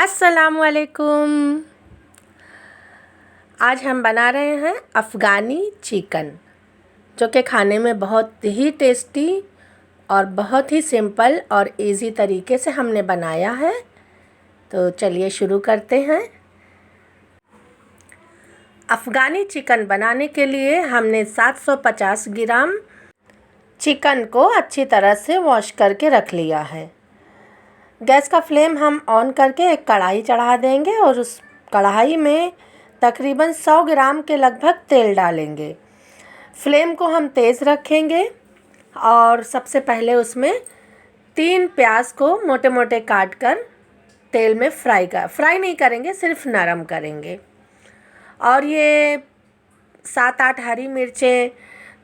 अस्सलामुअलैकुम। आज हम बना रहे हैं अफ़गानी चिकन, जो कि खाने में बहुत ही टेस्टी और बहुत ही सिंपल और इजी तरीके से हमने बनाया है। तो चलिए शुरू करते हैं। अफ़गानी चिकन बनाने के लिए हमने 750 ग्राम चिकन को अच्छी तरह से वॉश करके रख लिया है। गैस का फ्लेम हम ऑन करके एक कढ़ाई चढ़ा देंगे और उस कढ़ाई में तकरीबन 100 ग्राम के लगभग तेल डालेंगे। फ्लेम को हम तेज़ रखेंगे और सबसे पहले उसमें 3 प्याज को मोटे मोटे काट कर तेल में फ्राई नहीं करेंगे, सिर्फ नरम करेंगे। और ये 7-8 हरी मिर्चें,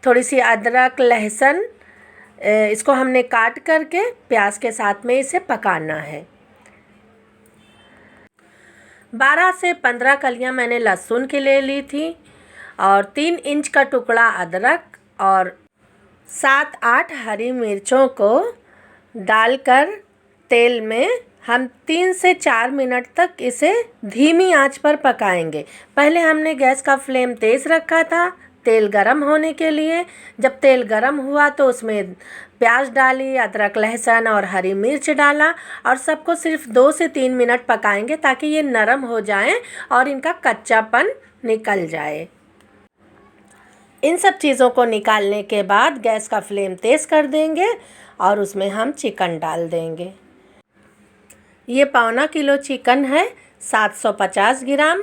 थोड़ी सी अदरक, लहसुन, इसको हमने काट करके प्याज के साथ में इसे पकाना है। 12 से 15 कलियां मैंने लहसुन की ले ली थी और 3 इंच का टुकड़ा अदरक और 7-8 हरी मिर्चों को डालकर तेल में हम 3 से 4 मिनट तक इसे धीमी आंच पर पकाएंगे। पहले हमने गैस का फ्लेम तेज़ रखा था तेल गरम होने के लिए। जब तेल गरम हुआ तो उसमें प्याज डाली, अदरक, लहसुन और हरी मिर्च डाला और सबको सिर्फ 2 से 3 मिनट पकाएंगे ताकि ये नरम हो जाएं और इनका कच्चापन निकल जाए। इन सब चीज़ों को निकालने के बाद गैस का फ्लेम तेज़ कर देंगे और उसमें हम चिकन डाल देंगे। ये 1.25 किलो चिकन है, 750 ग्राम,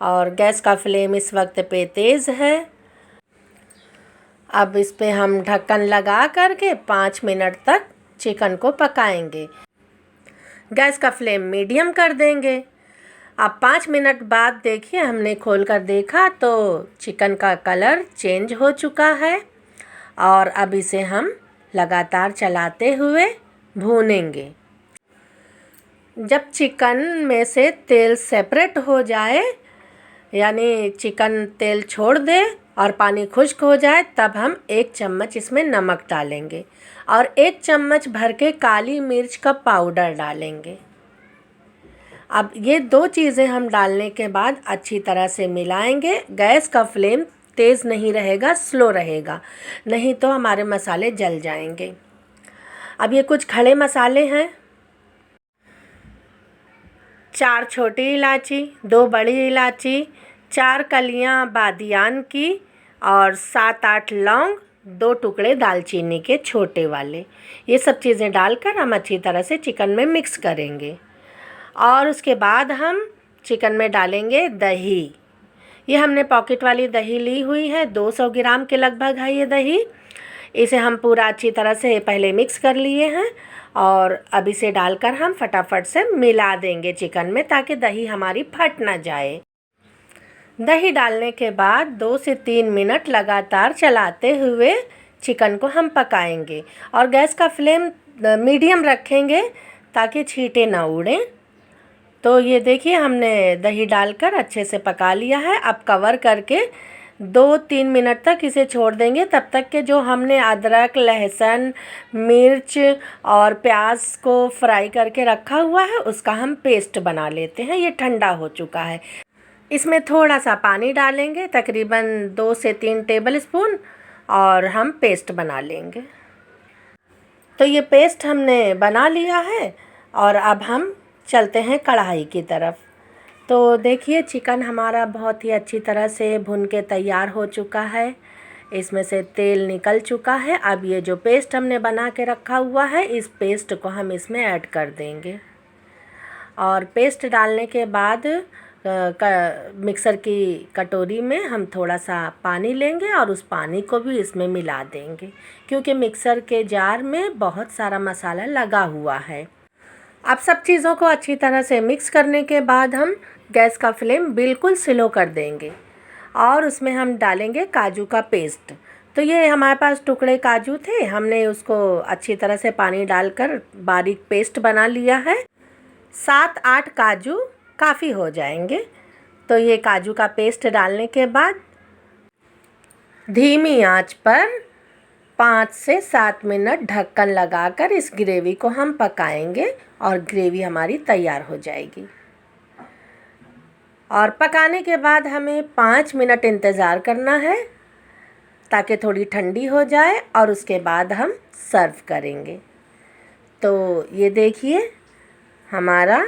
और गैस का फ्लेम इस वक्त पे तेज़ है। अब इस पे हम ढक्कन लगा करके 5 मिनट तक चिकन को पकाएंगे। गैस का फ्लेम मीडियम कर देंगे। अब 5 मिनट बाद देखिए, हमने खोल कर देखा तो चिकन का कलर चेंज हो चुका है और अब इसे हम लगातार चलाते हुए भूनेंगे। जब चिकन में से तेल सेपरेट हो जाए, यानी चिकन तेल छोड़ दे और पानी खुश्क हो जाए, तब हम 1 चम्मच इसमें नमक डालेंगे और 1 चम्मच भर के काली मिर्च का पाउडर डालेंगे। अब ये 2 चीज़ें हम डालने के बाद अच्छी तरह से मिलाएंगे। गैस का फ्लेम तेज़ नहीं रहेगा, स्लो रहेगा, नहीं तो हमारे मसाले जल जाएंगे। अब ये कुछ खड़े मसाले हैं। 4 छोटी इलायची, 2 बड़ी इलायची, 4 कलियां बादियान की और 7-8 लौंग, 2 टुकड़े दालचीनी के छोटे वाले। ये सब चीज़ें डालकर हम अच्छी तरह से चिकन में मिक्स करेंगे और उसके बाद हम चिकन में डालेंगे दही। ये हमने पॉकेट वाली दही ली हुई है, 200 ग्राम के लगभग है ये दही। इसे हम पूरा अच्छी तरह से पहले मिक्स कर लिए हैं और अब इसे डालकर हम फटाफट से मिला देंगे चिकन में ताकि दही हमारी फट ना जाए। दही डालने के बाद 2 से 3 मिनट लगातार चलाते हुए चिकन को हम पकाएंगे और गैस का फ्लेम मीडियम रखेंगे ताकि छींटे ना उड़ें। तो ये देखिए, हमने दही डालकर अच्छे से पका लिया है। अब कवर करके 2-3 मिनट तक इसे छोड़ देंगे, तब तक के जो हमने अदरक, लहसुन, मिर्च और प्याज को फ्राई करके रखा हुआ है उसका हम पेस्ट बना लेते हैं। ये ठंडा हो चुका है। इसमें थोड़ा सा पानी डालेंगे, तकरीबन 2 से 3 टेबल स्पून, और हम पेस्ट बना लेंगे। तो ये पेस्ट हमने बना लिया है और अब हम चलते हैं कढ़ाई की तरफ। तो देखिए, चिकन हमारा बहुत ही अच्छी तरह से भुन के तैयार हो चुका है। इसमें से तेल निकल चुका है। अब ये जो पेस्ट हमने बना के रखा हुआ है, इस पेस्ट को हम इसमें ऐड कर देंगे और पेस्ट डालने के बाद मिक्सर की कटोरी में हम थोड़ा सा पानी लेंगे और उस पानी को भी इसमें मिला देंगे, क्योंकि मिक्सर के जार में बहुत सारा मसाला लगा हुआ है। अब सब चीज़ों को अच्छी तरह से मिक्स करने के बाद हम गैस का फ्लेम बिल्कुल स्लो कर देंगे और उसमें हम डालेंगे काजू का पेस्ट। तो ये हमारे पास टुकड़े काजू थे, हमने उसको अच्छी तरह से पानी डालकर बारीक पेस्ट बना लिया है। 7-8 काजू काफ़ी हो जाएंगे। तो ये काजू का पेस्ट डालने के बाद धीमी आंच पर 5 से 7 मिनट ढक्कन लगाकर इस ग्रेवी को हम पकाएंगे और ग्रेवी हमारी तैयार हो जाएगी। और पकाने के बाद हमें 5 मिनट इंतज़ार करना है ताकि थोड़ी ठंडी हो जाए और उसके बाद हम सर्व करेंगे। तो ये देखिए हमारा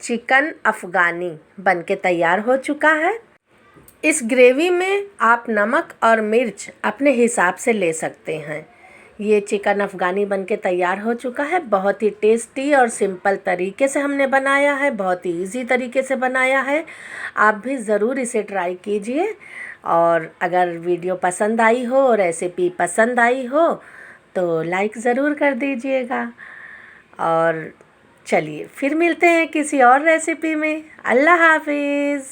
चिकन अफ़गानी बनके तैयार हो चुका है। इस ग्रेवी में आप नमक और मिर्च अपने हिसाब से ले सकते हैं। ये चिकन अफ़गानी बनके तैयार हो चुका है। बहुत ही टेस्टी और सिंपल तरीके से हमने बनाया है, बहुत ही इजी तरीके से बनाया है। आप भी ज़रूर इसे ट्राई कीजिए और अगर वीडियो पसंद आई हो, रेसिपी पसंद आई हो तो लाइक ज़रूर कर दीजिएगा। और चलिए फिर मिलते हैं किसी और रेसिपी में। अल्लाह हाफिज़।